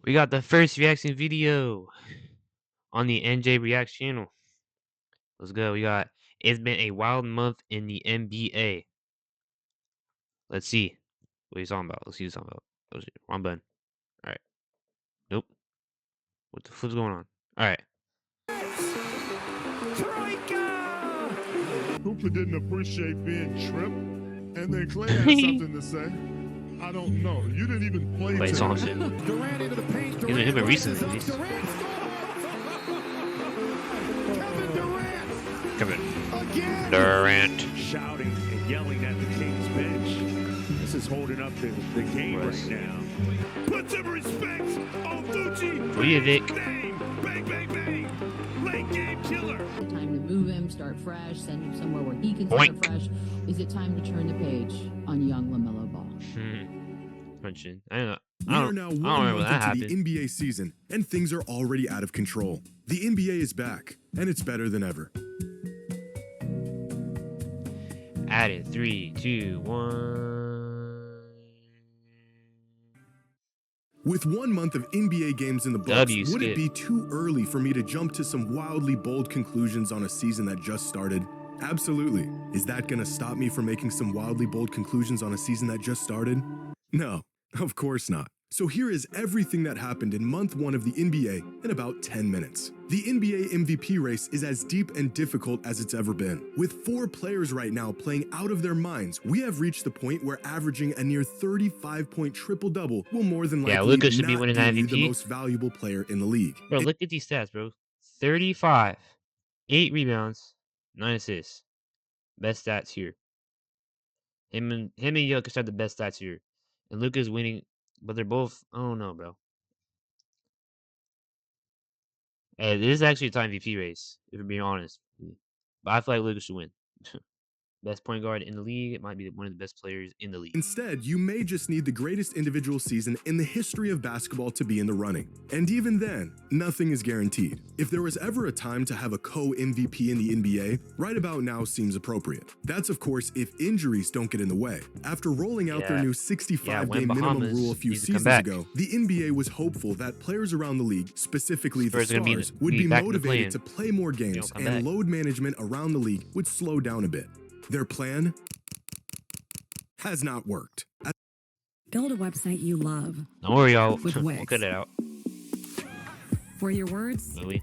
We got the first reaction video on the NJ Reacts channel. Let's go. We got it's been a wild month in the NBA. Let's see what he's talking about. Let's see what he's talking about. Oh, shit. Wrong button. All right. Nope. What the flip's going on? All right. Hooper didn't appreciate being tripped. And then Clay had something to say. I don't know. You didn't even play Wait, it's on today. shit. Durant into the paint. He's been hitting recently, at least. Kevin Durant. Shouting and yelling at the Kings bench. This is holding up the game right now. Put some respect on Fucci. What do you think? Bang, bang, bang. Late game killer. Is it time to move him, start fresh, send him somewhere where he can Boink. start fresh? Is it time to turn the page on young LaMelo Ball? Punching. I don't know. We are now I don't one remember month that into the happened. NBA season, and things are already out of control. The NBA is back, and it's better than ever. Added 3, 2, 1. With 1 month of NBA games in the books, W would it skip. be too early for me to jump to some wildly bold conclusions on a season that just started? Absolutely. Is that going to stop me from making some wildly bold conclusions on a season that just started? No, of course not. So here is everything that happened in month 1 of the NBA in about 10 minutes. The NBA MVP race is as deep and difficult as it's ever been. With 4 players right now playing out of their minds, we have reached the point where averaging a near 35-point triple-double will more than likely Luka should be not winning that be the MVP. most valuable player in the league. Bro, look at these stats, bro. 35, 8 rebounds, 9 assists. Best stats here. Him and Jokic have the best stats here. And Luka's winning, but they're both, I don't know, bro. Hey, this is actually a time MVP race, if we're being honest. But I feel like Luka should win. Best point guard in the league. It might be one of the best players in the league. Instead, you may just need the greatest individual season in the history of basketball to be in the running. And even then, nothing is guaranteed. If there was ever a time to have a co-MVP in the NBA, right about now seems appropriate. That's of course if injuries don't get in the way. After rolling out their new 65-game minimum rule a few seasons ago, the NBA was hopeful that players around the league, specifically the stars, would be motivated to play more games and load management around the league would slow down a bit. Their plan has not worked. Build a website you love. Don't worry, y'all. With We'll Wix. cut it out. For your words, Really?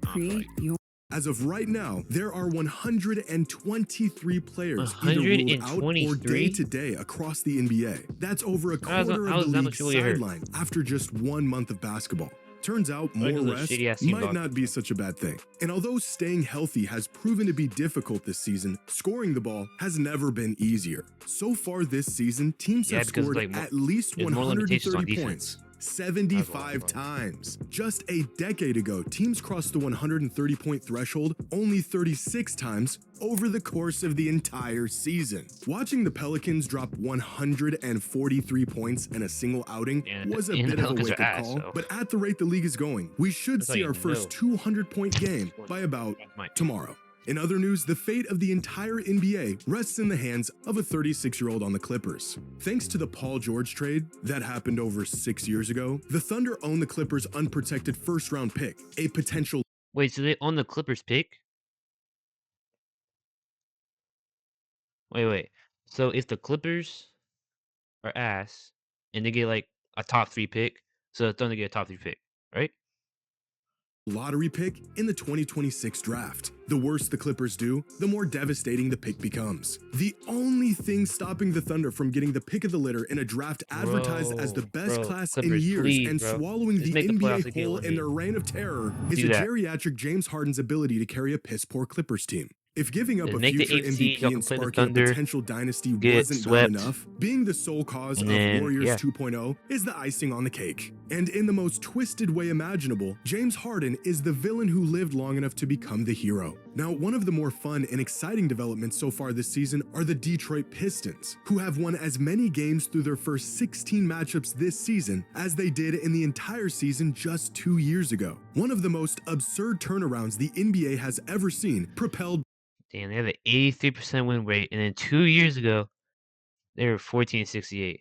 create your. As of right now, there are 123 players either ruled out or 123? day-to-day across the NBA. That's over a How is that- quarter how of is the that league's much really hurt? sideline after just 1 month of basketball. Turns out more Like a rest shitty-ass team might dog. not be such a bad thing. And although staying healthy has proven to be difficult this season, scoring the ball has never been easier. So far this season, teams have because, scored like, at least there's more limitations on 130 defense. points. 75 times. Just a decade ago, teams crossed the 130-point threshold only 36 times over the course of the entire season. Watching the Pelicans drop 143 points in a single outing was a and the bit of a Pelicans are wake-up ass, call, so. but at the rate the league is going, we should That's how see you our first 200-point game by about tomorrow. In other news, the fate of the entire NBA rests in the hands of a 36-year-old on the Clippers. Thanks to the Paul George trade that happened over 6 years ago, the Thunder own the Clippers' unprotected first-round pick, a potential Wait, so they own the Clippers pick? Wait. So if the Clippers are ass and they get like a top 3 pick, so the Thunder get a top 3 pick, right? lottery pick in the 2026 draft. The worse the Clippers do, the more devastating the pick becomes. The only thing stopping the Thunder from getting the pick of the litter in a draft advertised as the best class in Clippers, years please, and bro. swallowing Just the make the playoffs NBA again whole one in day. their reign of terror is Do a that. geriatric James Harden's ability to carry a piss-poor Clippers team. If giving up Just a make the future 8th seed, MVP y'all and can play the sparking a Thunder, potential dynasty get wasn't swept, bad enough, being the sole cause and of then, Warriors yeah. 2.0 is the icing on the cake. And in the most twisted way imaginable, James Harden is the villain who lived long enough to become the hero. Now, one of the more fun and exciting developments so far this season are the Detroit Pistons, who have won as many games through their first 16 matchups this season as they did in the entire season just 2 years ago. One of the most absurd turnarounds the NBA has ever seen, propelled Damn, they have an 83% win rate, and then 2 years ago, they were 14-68.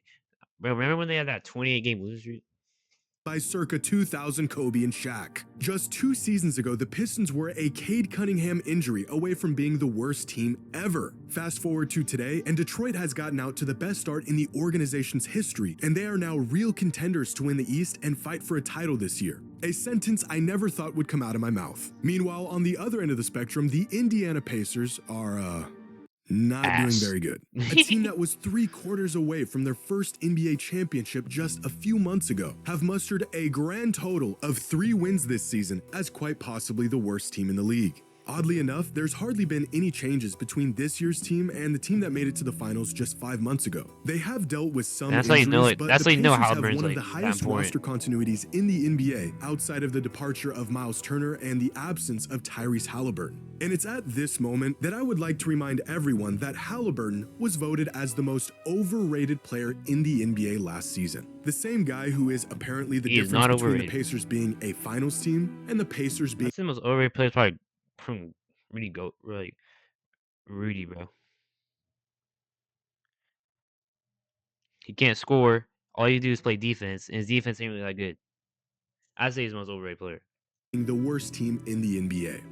Bro, remember when they had that 28-game losing streak? by circa 2000 Kobe and Shaq. Just 2 seasons ago, the Pistons were a Cade Cunningham injury away from being the worst team ever. Fast forward to today, and Detroit has gotten out to the best start in the organization's history, and they are now real contenders to win the East and fight for a title this year. A sentence I never thought would come out of my mouth. Meanwhile, on the other end of the spectrum, the Indiana Pacers are, not doing Ass. very good. A team that was 3/4 away from their first NBA championship just a few months ago have mustered a grand total of 3 wins this season as quite possibly the worst team in the league. Oddly enough, there's hardly been any changes between this year's team and the team that made it to the finals just 5 months ago. They have dealt with some That's how you injuries, know it. but That's the how you know Pacers have Halliburton's, one of like, the that highest important. roster continuities in the NBA outside of the departure of Miles Turner and the absence of Tyrese Halliburton. And it's at this moment that I would like to remind everyone that Halliburton was voted as the most overrated player in the NBA last season. The same guy who is apparently the He is difference not between the overrated. Pacers being a finals team and the Pacers being That's the most overrated player, probably from Rudy, bro. He can't score. All you do is play defense, and his defense ain't really that good. I'd say he's the most overrated player. the worst team in the NBA.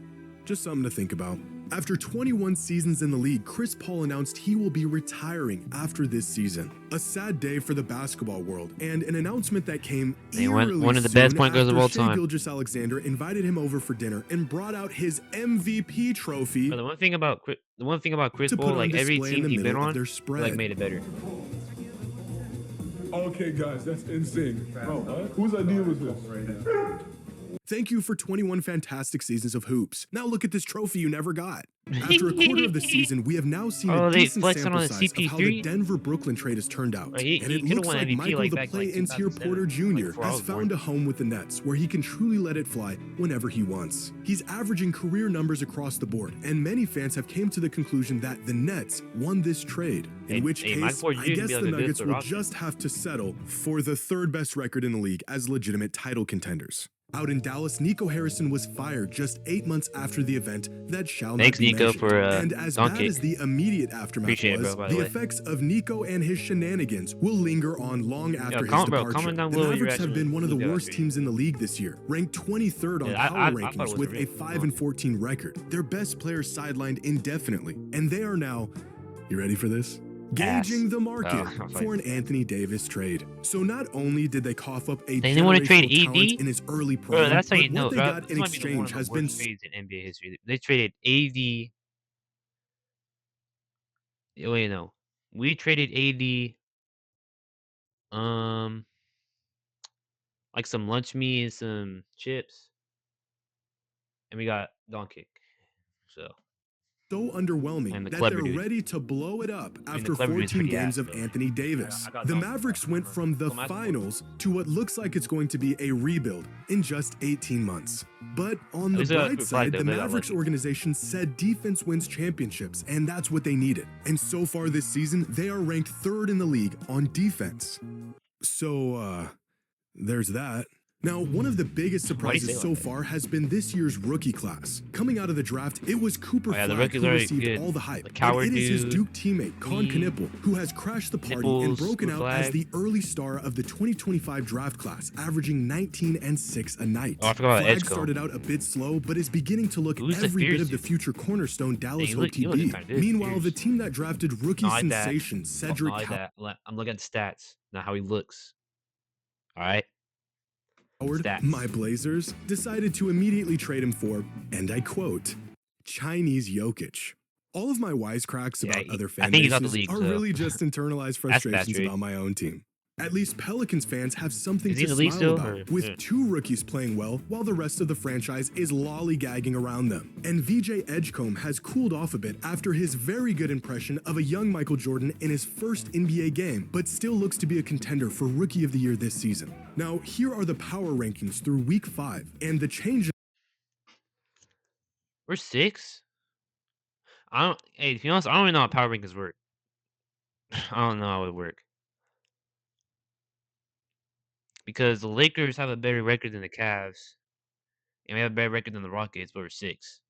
Just something to think about. After 21 seasons in the league, Chris Paul announced he will be retiring after this season. A sad day for the basketball world, and an announcement that came He went- eerily one of the best soon point guards of after all Shai time. Gilgeous-Alexander invited him over for dinner and brought out his MVP trophy But the one thing about Chris to put Paul, on like every display in team the he's been middle of on, their he, spread. like made it better. Okay, guys, that's insane. Bro, what? Whose idea was this? Thank you for 21 fantastic seasons of hoops. Now look at this trophy you never got. After a quarter of the season, we have now seen Oh, a they decent flexing sample on size of how the CP3? Denver-Brooklyn trade has turned out. Right, he And it could've looks won like MVP, Michael like, the back in, Play like, Ins here 2007, Porter like, Jr. before I has was found born. a home with the Nets where he can truly let it fly whenever he wants. He's averaging career numbers across the board, and many fans have came to the conclusion that the Nets won this trade. In Hey- which hey, case, Michael Porter I Jr. guess be, like, the a good Nuggets third will option. just have to settle for the 3rd best record in the league as legitimate title contenders. Out in Dallas, Nico Harrison was fired just 8 months after the event that shall Thanks, not be Nico, mentioned. for, and as dunk bad kick. as the immediate aftermath Appreciate it, was, bro, by the the way. effects of Nico and his shenanigans will linger on long after his comment departure. down The below your Mavericks have reaction been to one of the Luka worst last teams in the league this year, ranked 23rd on Yeah, power I thought it rankings was with a a really 5-14 record. Their best players sidelined indefinitely, and they are now, you ready for this? Gauging Ass. the market Oh, I was for an Anthony Davis trade. So not only did they cough up a They didn't wanna trade generational talent AD? in his early prime, Bro, that's how you but know, what they bro. got This in might be the one exchange of has the been worst trades in NBA history. They traded AD. Wait, no. We traded AD, like some lunch meat and some chips, and we got Doncic. So, so underwhelming And the that clever they're dude. ready to blow it up the after clever dude's 14 pretty games ass, of though. Anthony Davis. I got The Doncic. Mavericks went from the Come on. finals to what looks like it's going to be a rebuild in just 18 months. But on the least they got bright good side, fight, though. the They got Mavericks lucky. organization said defense wins championships, and that's what they needed. And so far this season, they are ranked 3rd in the league on defense. So, there's that. Now, one of the biggest Why do you say surprises it so like that? far has been this year's rookie class. Coming out of the draft, it was Cooper Oh, yeah, the Flag rookies who are received good. all the hype. The But coward it is his dude, Duke teammate, Con me, Knippel, who has crashed the party and Nipples, broken Cooper out as Flag. the early star of the 2025 draft class, averaging 19 and 6 a night. Oh, I forgot about Flag Edgecombe. started out a bit slow, but is beginning to look Who's the every bit of the fiercest? future cornerstone Dallas He hoped he'd looking be. kinda good, Meanwhile, the fierce. team that drafted rookie Not like that. sensation Cedric Not like that. I'm looking at the stats, not how he looks. All right. Howard, Stats. my Blazers, decided to immediately trade him for, and I quote, Chinese Jokic. All of my wisecracks Yeah, about he- other I fan think he's out the bases league, are so- really just internalized frustrations trade. about my own team. At least Pelicans fans have something Is he to in the league smile still, about, or- with yeah. 2 rookies playing well while the rest of the franchise is lollygagging around them. And VJ Edgecombe has cooled off a bit after his very good impression of a young Michael Jordan in his first NBA game, but still looks to be a contender for Rookie of the Year this season. Now, here are the power rankings through Week 5, and the change We're 6. Hey, to be honest, I don't even know how power rankings work. I don't know how it work. Because the Lakers have a better record than the Cavs, and we have a better record than the Rockets, but we're 6.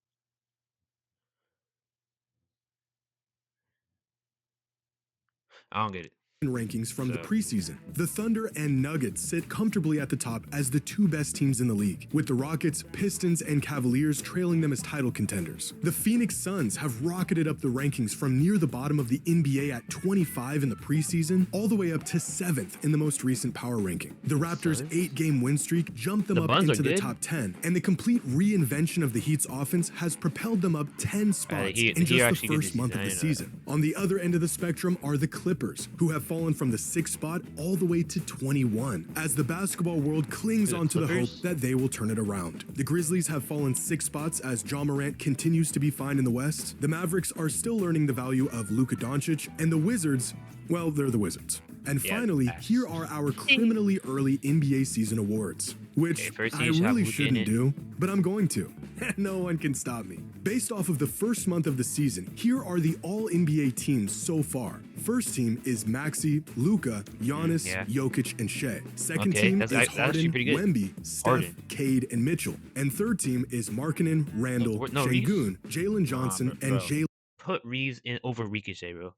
I don't get it. rankings from the So- preseason. The Thunder and Nuggets sit comfortably at the top as the two best teams in the league, with the Rockets, Pistons, and Cavaliers trailing them as title contenders. The Phoenix Suns have rocketed up the rankings from near the bottom of the NBA at 25 in the preseason, all the way up to 7th in the most recent power ranking. The Raptors' 8-game win streak jumped them The up Buns are into the good. top 10, and the complete reinvention of the Heat's offense has propelled them up 10 spots Heat- in the Heat are just the actually good first this month season. of I the didn't know that. season. On the other end of the spectrum are the Clippers, who have fallen from the 6th spot all the way to 21, as the basketball world clings The onto the hope Clippers? that they will turn it around. The Grizzlies have fallen 6 spots as Ja Morant continues to be fine in the West. The Mavericks are still learning the value of Luka Doncic, and the Wizards, well, they're the Wizards. And Yeah, finally, facts. here are our criminally early NBA season awards, which Okay, first I you should have really Luka in shouldn't it. do, but I'm going to. No one can stop me. Based off of the first month of the season, here are the all-NBA teams so far. First team is Maxey, Luka, Giannis, Yeah. Jokic, and Shea. Second Okay, team that's is actually Harden, pretty good. Wemby, Steph, Harden. Cade, and Mitchell. And third team is Markkanen, Randall, No, Reeves? Şengün, Jalen Johnson, bro. and Jalen Put Reeves in over Ricochet, bro.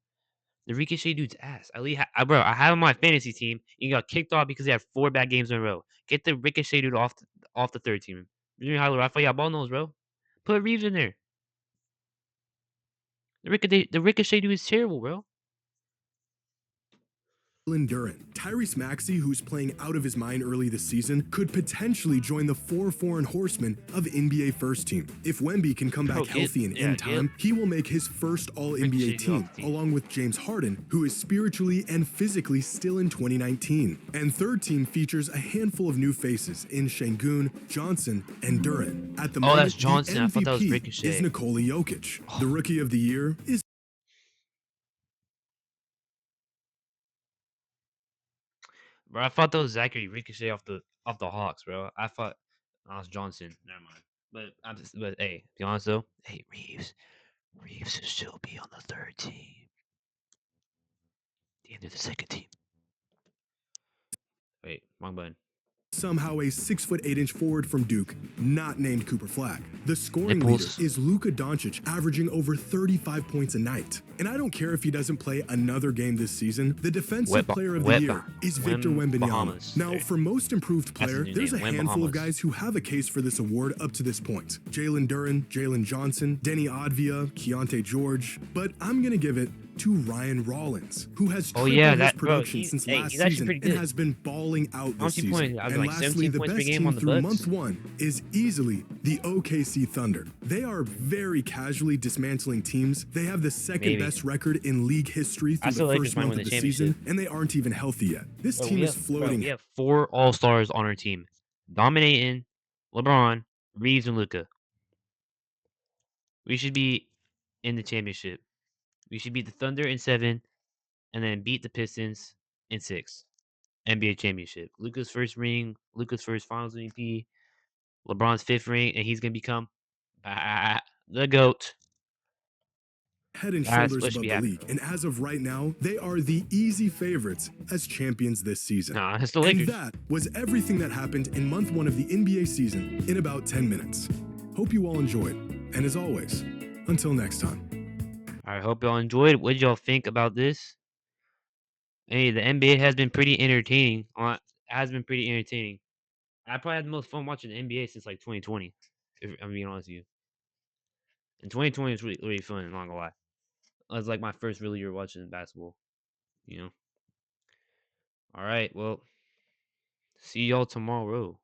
The Ricochet dude's ass. Bro, I have him on my fantasy team. He got kicked off because he had 4 bad games in a row. Get the Ricochet dude off the third team. You know how Rafael ball knows, bro. Put Reeves in there. The Ricochet dude is terrible, bro. Duren. Tyrese Maxey, who's playing out of his mind early this season, could potentially join the 4 foreign horsemen of NBA first team. If Wemby can come back Bro, get- healthy and yeah, in time, he will make his first All-NBA Ricochet team, off the team. along with James Harden, who is spiritually and physically still in 2019. And third team features a handful of new faces in Şengün, Johnson, and Duren. At the Oh, moment, that's Johnson. the I thought that was MVP Ricochet. is Nikola Jokic. The Rookie of the Year is Bro, I thought that was Zachary Ricochet off the Hawks, bro. I thought that was Johnson. Never mind. But hey, to be honest though, hey Reeves should still be on the third team. The end of the second team. Wait, wrong button. somehow a 6'8" forward from Duke, not named Cooper Flag. The scoring Nipples. leader is Luka Doncic, averaging over 35 points a night. And I don't care if he doesn't play another game this season, the defensive player of the year is Victor Wembanyama. Bahamas. Now, There. for most improved That's his player, new there's a name, handful of Bahamas. guys who have a case for this award up to this point. Jalen Duren, Jalen Johnson, Denny Advia, Keontae George, but I'm gonna give it to Ryan Rollins, who has Oh, tripled yeah, his that- bro, production he- since hey, last he's actually season pretty and good. has been balling out How this many season. points? I was And like lastly, 17 the points per best game team on the through Bucks. month 1 is easily the OKC Thunder. They are very casually dismantling teams. They have the second Maybe. best record in league history I through still the like first this might month win of the the season, championship. and they aren't even healthy yet. This Bro, team we is have- floating. we have 4 All-Stars on our team. Dominating LeBron, Reeves, and Luka. We should be in the championship. We should beat the Thunder in 7, and then beat the Pistons in 6. NBA championship. Luka's first ring, Luka's first Finals MVP, LeBron's 5th ring, and he's gonna become the GOAT. Head and That's shoulders what should above be the happening. league, and as of right now, they are the easy favorites as champions this season. Nah, it's the And Lakers. that was everything that happened in month 1 of the NBA season in about 10 minutes. Hope you all enjoyed, and as always, until next time. I hope y'all enjoyed. What did y'all think about this? Hey, the NBA has been pretty entertaining. Has been pretty entertaining. I probably had the most fun watching the NBA since like 2020. If I'm being honest with you. And 2020 was really, really fun. I'm not gonna lie. It was like my first real year watching basketball. You know. All right. Well, see y'all tomorrow.